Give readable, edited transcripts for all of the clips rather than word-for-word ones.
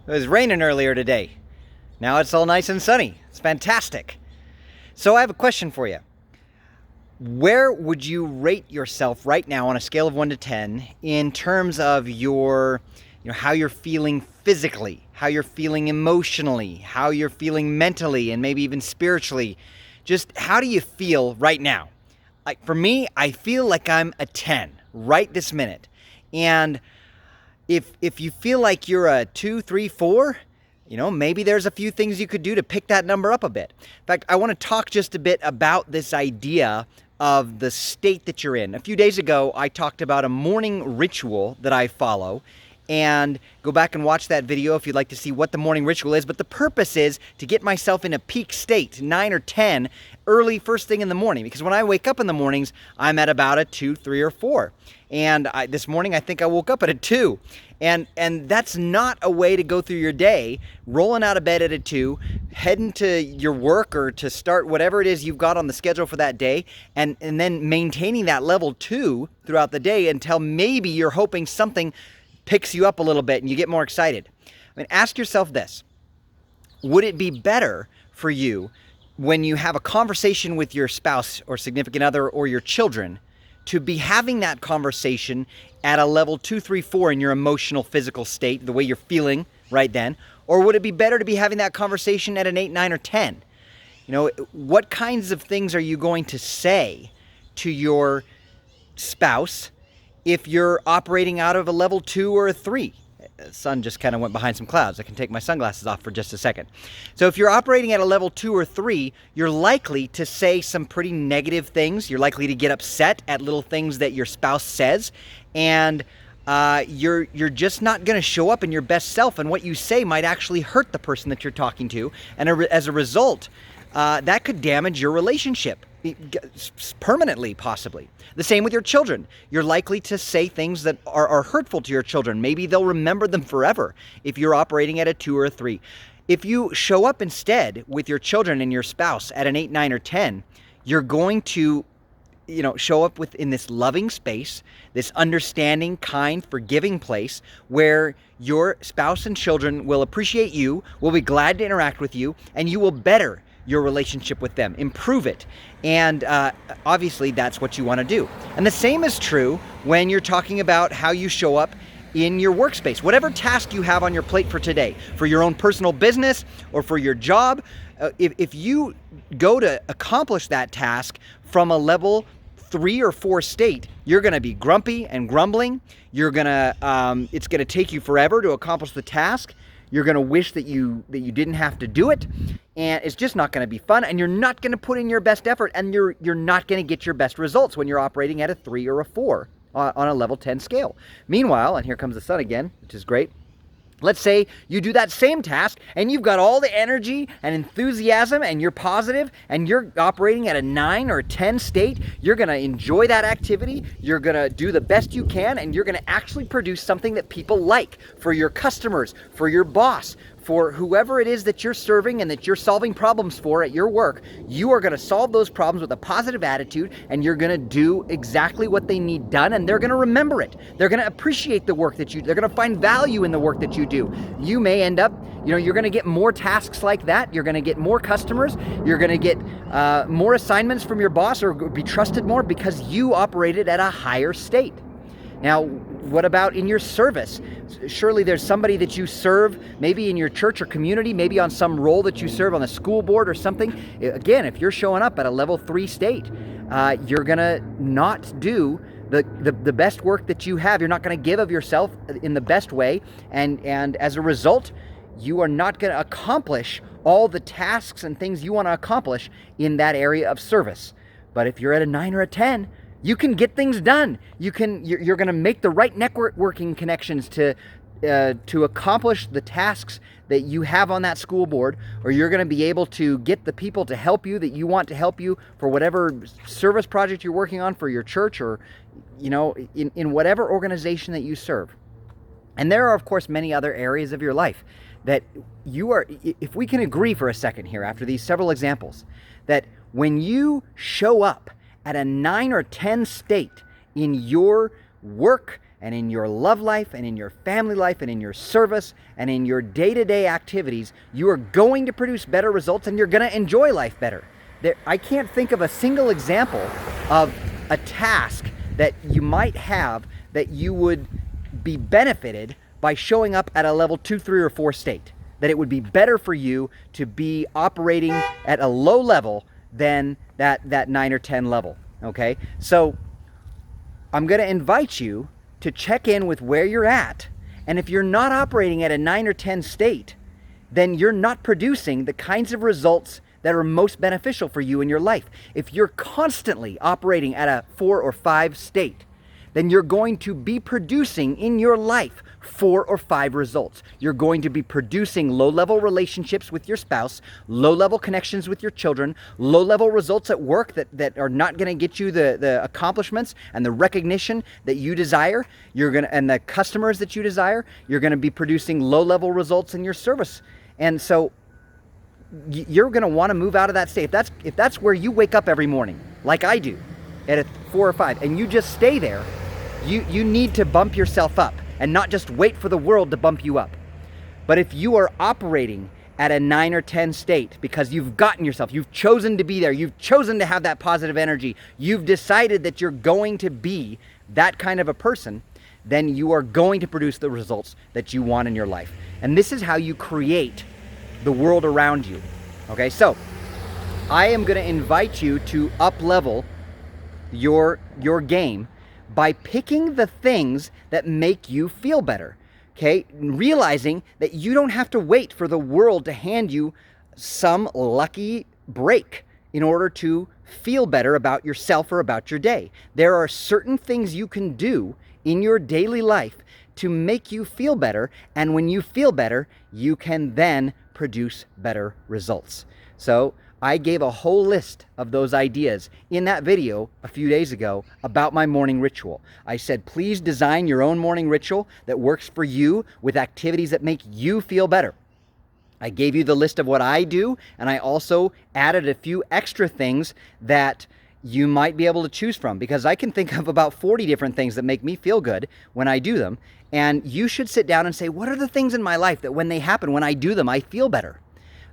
It was raining earlier today. Now it's all nice and sunny. It's fantastic. So I have a question for you. Where would you rate yourself right now on a scale of 1 to 10 in terms of how you're feeling physically, how you're feeling emotionally, how you're feeling mentally, and maybe even spiritually? Just how do you feel right now? Like for me, I feel like I'm a 10 right this minute. And if you feel like you're a 2, 3, 4, maybe there's a few things you could do to pick that number up a bit. In fact, I want to talk just a bit about this idea of the state that you're in. A few days ago, I talked about a morning ritual that I follow, and go back and watch that video if you'd like to see what the morning ritual is. But the purpose is to get myself in a peak state, 9 or 10, early first thing in the morning. Because when I wake up in the mornings, I'm at about a 2, 3, or 4. And this morning, I think I woke up at a 2. And that's not a way to go through your day, rolling out of bed at a 2, heading to your work or to start whatever it is you've got on the schedule for that day, and then maintaining that level 2 throughout the day until maybe you're hoping something picks you up a little bit and you get more excited. I mean, ask yourself this. Would it be better for you when you have a conversation with your spouse or significant other or your children to be having that conversation at a level 2, 3, 4 in your emotional, physical state, the way you're feeling right then? Or would it be better to be having that conversation at an 8, 9, or 10? What kinds of things are you going to say to your spouse if you're operating out of a level 2 or a 3? The sun just kind of went behind some clouds. I can take my sunglasses off for just a second. So if you're operating at a level 2 or 3, you're likely to say some pretty negative things. You're likely to get upset at little things that your spouse says. And you're just not going to show up in your best self. And what you say might actually hurt the person that you're talking to. And as a result, that could damage your relationship permanently, possibly. The same with your children. You're likely to say things that are hurtful to your children. Maybe they'll remember them forever if you're operating at a 2 or a 3. If you show up instead with your children and your spouse at an 8, 9, or 10, you're going to show up in this loving space, this understanding, kind, forgiving place where your spouse and children will appreciate you, will be glad to interact with you, and you will better your relationship with them, improve it. And obviously that's what you want to do. And the same is true when you're talking about how you show up in your workspace. Whatever task you have on your plate for today, for your own personal business or for your job, if you go to accomplish that task from a level 3 or 4 state, you're going to be grumpy and grumbling. You're going to, it's going to take you forever to accomplish the task. You're going to wish that you didn't have to do it, and it's just not going to be fun, and you're not going to put in your best effort, and you're not going to get your best results when you're operating at a 3 or a 4 on a level 10 scale. Meanwhile, and here comes the sun again, which is great. Let's say you do that same task and you've got all the energy and enthusiasm and you're positive and you're operating at a 9 or a 10 state. You're going to enjoy that activity. You're going to do the best you can, and you're going to actually produce something that people like for your customers, for your boss, for whoever it is that you're serving and that you're solving problems for at your work. You are going to solve those problems with a positive attitude, and you're going to do exactly what they need done, and they're going to remember it. They're going to appreciate the work that they're going to find value in the work that you do. You may end up, you're going to get more tasks like that. You're going to get more customers. You're going to get more assignments from your boss or be trusted more because you operated at a higher state. Now, what about in your service? Surely there's somebody that you serve, maybe in your church or community, maybe on some role that you serve on the school board or something. Again, if you're showing up at a level 3 state, you're going to not do the best work that you have. You're not going to give of yourself in the best way. And as a result, you are not going to accomplish all the tasks and things you want to accomplish in that area of service. But if you're at a 9 or a 10, you can get things done. You're going to make the right networking connections to accomplish the tasks that you have on that school board, or you're going to be able to get the people to help you that you want to help you for whatever service project you're working on for your church or, in whatever organization that you serve. And there are, of course, many other areas of your life that if we can agree for a second here after these several examples, that when you show up at a 9 or 10 state in your work and in your love life and in your family life and in your service and in your day-to-day activities, you are going to produce better results and you're going to enjoy life better. I can't think of a single example of a task that you might have that you would be benefited by showing up at a level 2, 3, or 4 state. That it would be better for you to be operating at a low level than that 9 or 10 level, okay? So I'm going to invite you to check in with where you're at. And if you're not operating at a 9 or 10 state, then you're not producing the kinds of results that are most beneficial for you in your life. If you're constantly operating at a 4 or 5 state, then you're going to be producing in your life 4 or 5 results. You're going to be producing low-level relationships with your spouse, low-level connections with your children, low-level results at work that are not going to get you the accomplishments and the recognition that you desire. And the customers that you desire. You're going to be producing low-level results in your service. And so you're going to want to move out of that state. If that's where you wake up every morning, like I do, at a 4 or 5, and you just stay there, you need to bump yourself up and not just wait for the world to bump you up. But if you are operating at a 9 or 10 state because you've gotten yourself, you've chosen to be there, you've chosen to have that positive energy, you've decided that you're going to be that kind of a person, then you are going to produce the results that you want in your life. And this is how you create the world around you. Okay, so I am going to invite you to up-level your game by picking the things that make you feel better. Okay, realizing that you don't have to wait for the world to hand you some lucky break in order to feel better about yourself or about your day. There are certain things you can do in your daily life to make you feel better, and when you feel better, you can then produce better results. So I gave a whole list of those ideas in that video a few days ago about my morning ritual. I said, please design your own morning ritual that works for you with activities that make you feel better. I gave you the list of what I do, and I also added a few extra things that you might be able to choose from, because I can think of about 40 different things that make me feel good when I do them. And you should sit down and say, what are the things in my life that when they happen, when I do them, I feel better?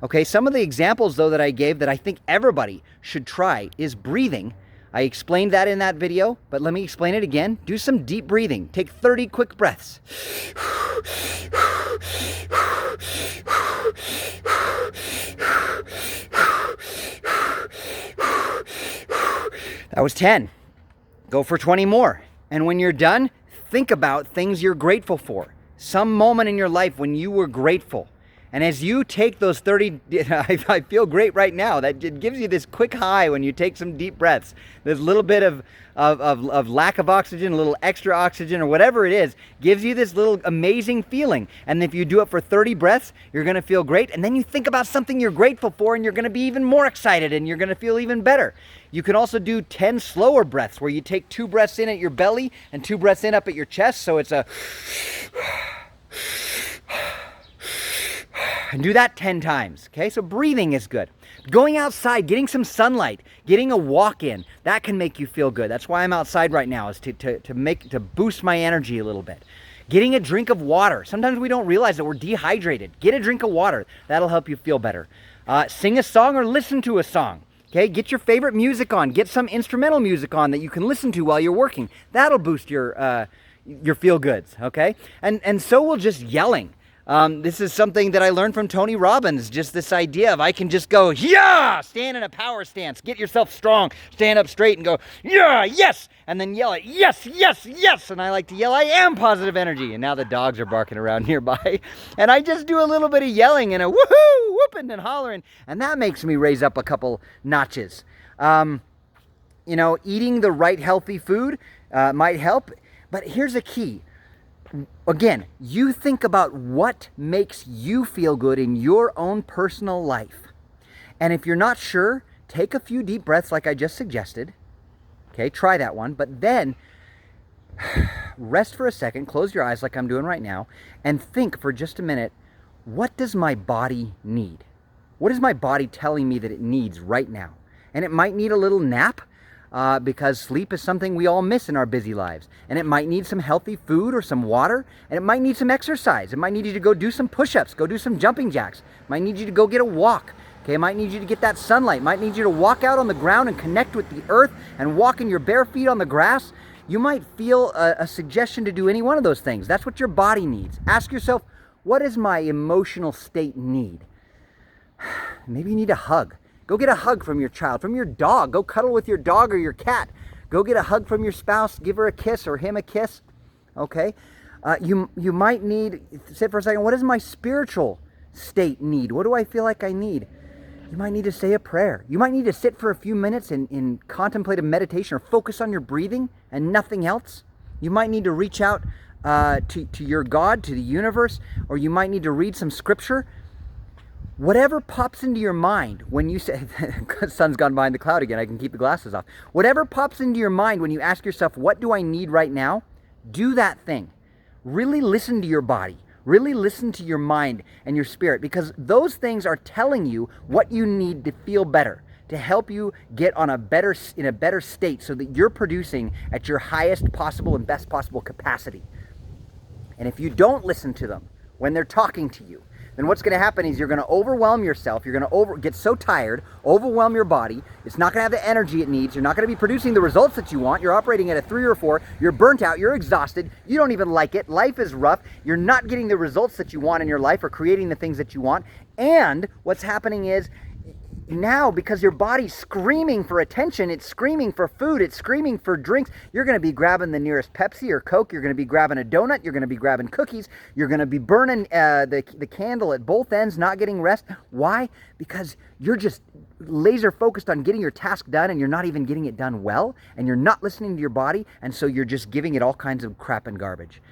Okay, some of the examples, though, that I gave that I think everybody should try is breathing. I explained that in that video, but let me explain it again. Do some deep breathing. Take 30 quick breaths. That was 10. Go for 20 more. And when you're done, think about things you're grateful for. Some moment in your life when you were grateful. And as you take those 30, I feel great right now. That it gives you this quick high when you take some deep breaths. There's a little bit of lack of oxygen, a little extra oxygen, or whatever it is, gives you this little amazing feeling. And if you do it for 30 breaths, you're going to feel great. And then you think about something you're grateful for, and you're going to be even more excited, and you're going to feel even better. You can also do 10 slower breaths, where you take 2 breaths in at your belly and 2 breaths in up at your chest. So it's a... And do that 10 times, okay? So breathing is good. Going outside, getting some sunlight, getting a walk in, that can make you feel good. That's why I'm outside right now, is to boost my energy a little bit. Getting a drink of water. Sometimes we don't realize that we're dehydrated. Get a drink of water. That'll help you feel better. Sing a song or listen to a song. Okay, get your favorite music on. Get some instrumental music on that you can listen to while you're working. That'll boost your feel goods, okay? And so will just yelling. This is something that I learned from Tony Robbins, just this idea of I can just go, yeah, stand in a power stance, get yourself strong, stand up straight and go, yeah, yes, and then yell it, yes, yes, yes, and I like to yell, I am positive energy, and now the dogs are barking around nearby, and I just do a little bit of yelling and a woohoo, whooping and hollering, and that makes me raise up a couple notches. Eating the right healthy food might help, but here's a key. Again, you think about what makes you feel good in your own personal life. And if you're not sure, take a few deep breaths like I just suggested. Okay, try that one. But then rest for a second, close your eyes like I'm doing right now, and think for just a minute, what does my body need? What is my body telling me that it needs right now? And it might need a little nap. because sleep is something we all miss in our busy lives. And it might need some healthy food or some water, and it might need some exercise. It might need you to go do some push-ups, go do some jumping jacks. It might need you to go get a walk. Okay, it might need you to get that sunlight. It might need you to walk out on the ground and connect with the earth and walk in your bare feet on the grass. You might feel a suggestion to do any one of those things. That's what your body needs. Ask yourself, what does my emotional state need? Maybe you need a hug. Go get a hug from your child, from your dog. Go cuddle with your dog or your cat. Go get a hug from your spouse. Give her a kiss or him a kiss. Okay? You might need, sit for a second, what does my spiritual state need? What do I feel like I need? You might need to say a prayer. You might need to sit for a few minutes in contemplative meditation or focus on your breathing and nothing else. You might need to reach out to your God, to the universe, or you might need to read some scripture. Whatever pops into your mind when you say, sun's gone behind the cloud again, I can keep the glasses off. Whatever pops into your mind when you ask yourself, what do I need right now? Do that thing. Really listen to your body. Really listen to your mind and your spirit, because those things are telling you what you need to feel better, to help you get in a better state so that you're producing at your highest possible and best possible capacity. And if you don't listen to them when they're talking to you, then what's going to happen is you're going to overwhelm yourself. You're going to get so tired, overwhelm your body. It's not going to have the energy it needs. You're not going to be producing the results that you want. You're operating at a 3 or 4. You're burnt out. You're exhausted. You don't even like it. Life is rough. You're not getting the results that you want in your life or creating the things that you want. And what's happening is now, because your body's screaming for attention, it's screaming for food, it's screaming for drinks, you're going to be grabbing the nearest Pepsi or Coke, you're going to be grabbing a donut, you're going to be grabbing cookies, you're going to be burning the candle at both ends, not getting rest. Why? Because you're just laser focused on getting your task done, and you're not even getting it done well, and you're not listening to your body, and so you're just giving it all kinds of crap and garbage.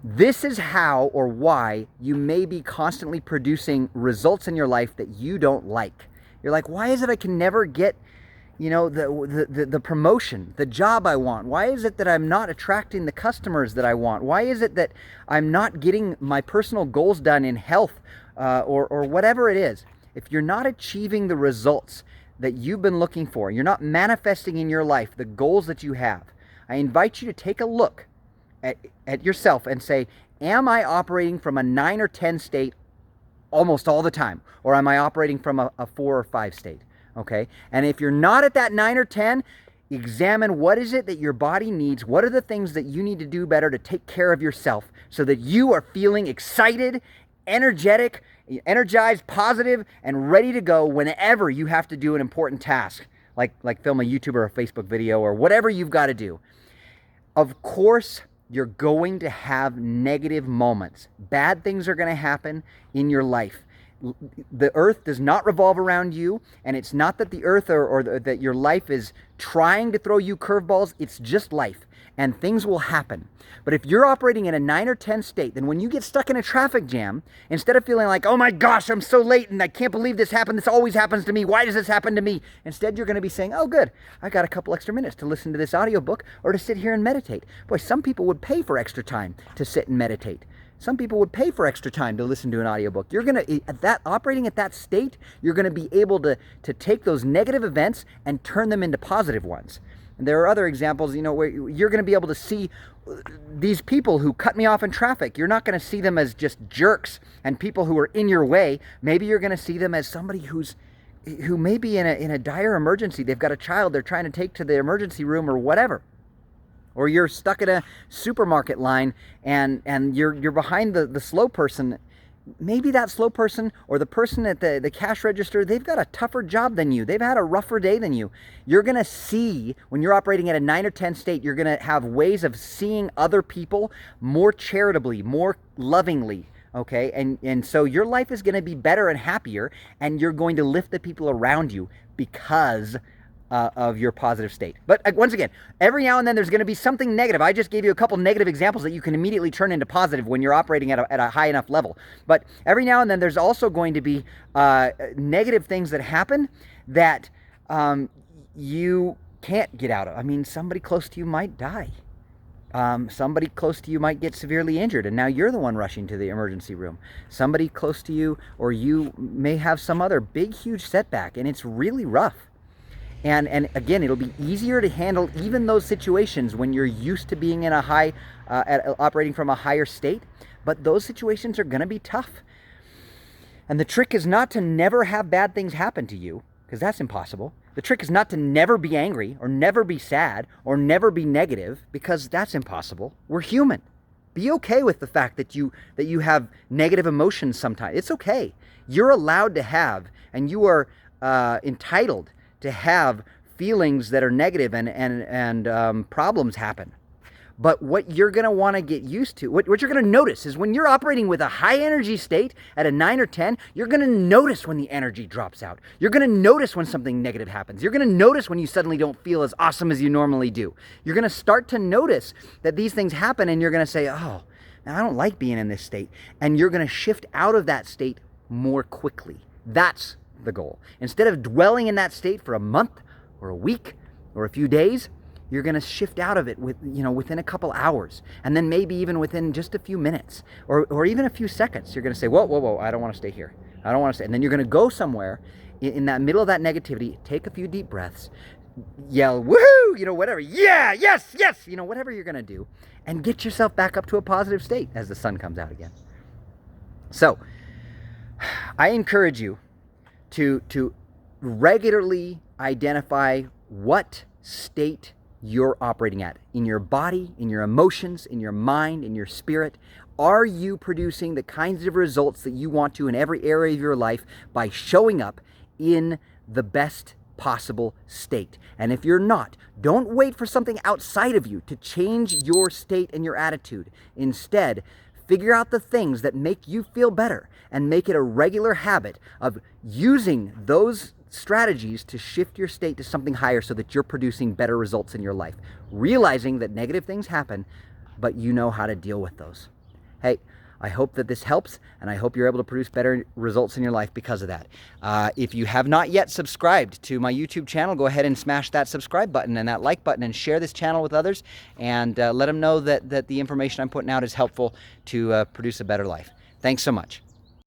This is how or why you may be constantly producing results in your life that you don't like. You're like, why is it I can never get, the promotion, the job I want? Why is it that I'm not attracting the customers that I want? Why is it that I'm not getting my personal goals done in health or whatever it is? If you're not achieving the results that you've been looking for, you're not manifesting in your life the goals that you have, I invite you to take a look at yourself and say, am I operating from a 9 or 10 state almost all the time, or am I operating from a 4 or 5 state? Okay, and if you're not at that 9 or 10, examine what is it that your body needs. What are the things that you need to do better to take care of yourself so that you are feeling excited, energetic, energized, positive, and ready to go whenever you have to do an important task, like film a YouTube or a Facebook video or whatever you've got to do. Of course, you're going to have negative moments. Bad things are going to happen in your life. The earth does not revolve around you, and it's not that the earth or that your life is trying to throw you curveballs. It's just life, and things will happen. But if you're operating in a 9 or 10 state, then when you get stuck in a traffic jam, instead of feeling like, oh my gosh, I'm so late and I can't believe this happened, this always happens to me, why does this happen to me? Instead, you're going to be saying, oh good, I got a couple extra minutes to listen to this audiobook or to sit here and meditate. Boy, some people would pay for extra time to sit and meditate. Some people would pay for extra time to listen to an audiobook. You're going to, operating at that state, you're going to be able to take those negative events and turn them into positive ones. And there are other examples, where you're going to be able to see these people who cut me off in traffic. You're not going to see them as just jerks and people who are in your way. Maybe you're going to see them as somebody who may be in a dire emergency. They've got a child they're trying to take to the emergency room or whatever. Or you're stuck at a supermarket line and you're behind the slow person. Maybe that slow person or the person at the cash register, they've got a tougher job than you. They've had a rougher day than you. You're going to see, when you're operating at a 9 or 10 state, you're going to have ways of seeing other people more charitably, more lovingly. Okay, and so your life is going to be better and happier, and you're going to lift the people around you because of your positive state. But once again, every now and then there's going to be something negative. I just gave you a couple negative examples that you can immediately turn into positive when you're operating at a high enough level. But every now and then there's also going to be negative things that happen that you can't get out of. I mean, somebody close to you might die. Somebody close to you might get severely injured, and now you're the one rushing to the emergency room. Somebody close to you or you may have some other big, huge setback, and it's really rough. And again, it'll be easier to handle even those situations when you're used to being in a high, operating from a higher state. But those situations are going to be tough. And the trick is not to never have bad things happen to you, because that's impossible. The trick is not to never be angry or never be sad or never be negative, because that's impossible. We're human. Be okay with the fact that you have negative emotions sometimes. It's okay. You're allowed to have, and you are entitled to have feelings that are negative and problems happen. But what you're going to want to get used to, what you're going to notice is when you're operating with a high energy state at a 9 or 10, you're going to notice when the energy drops out. You're going to notice when something negative happens. You're going to notice when you suddenly don't feel as awesome as you normally do. You're going to start to notice that these things happen, and you're going to say, oh, man, I don't like being in this state. And you're going to shift out of that state more quickly. That's the goal. Instead of dwelling in that state for a month or a week or a few days, you're going to shift out of it within a couple hours, and then maybe even within just a few minutes or even a few seconds. You're going to say, whoa, I don't want to stay here. I don't want to stay. And then you're going to go somewhere in that middle of that negativity, take a few deep breaths, yell, woohoo, whatever. Yeah, yes, whatever you're going to do, and get yourself back up to a positive state as the sun comes out again. So I encourage you to regularly identify what state you're operating at in your body, in your emotions, in your mind, in your spirit. Are you producing the kinds of results that you want to in every area of your life by showing up in the best possible state? And if you're not, don't wait for something outside of you to change your state and your attitude. Instead, figure out the things that make you feel better and make it a regular habit of using those strategies to shift your state to something higher so that you're producing better results in your life. Realizing that negative things happen, but you know how to deal with those. Hey, I hope that this helps, and I hope you're able to produce better results in your life because of that. If you have not yet subscribed to my YouTube channel, go ahead and smash that subscribe button and that like button and share this channel with others, and let them know that the information I'm putting out is helpful to produce a better life. Thanks so much.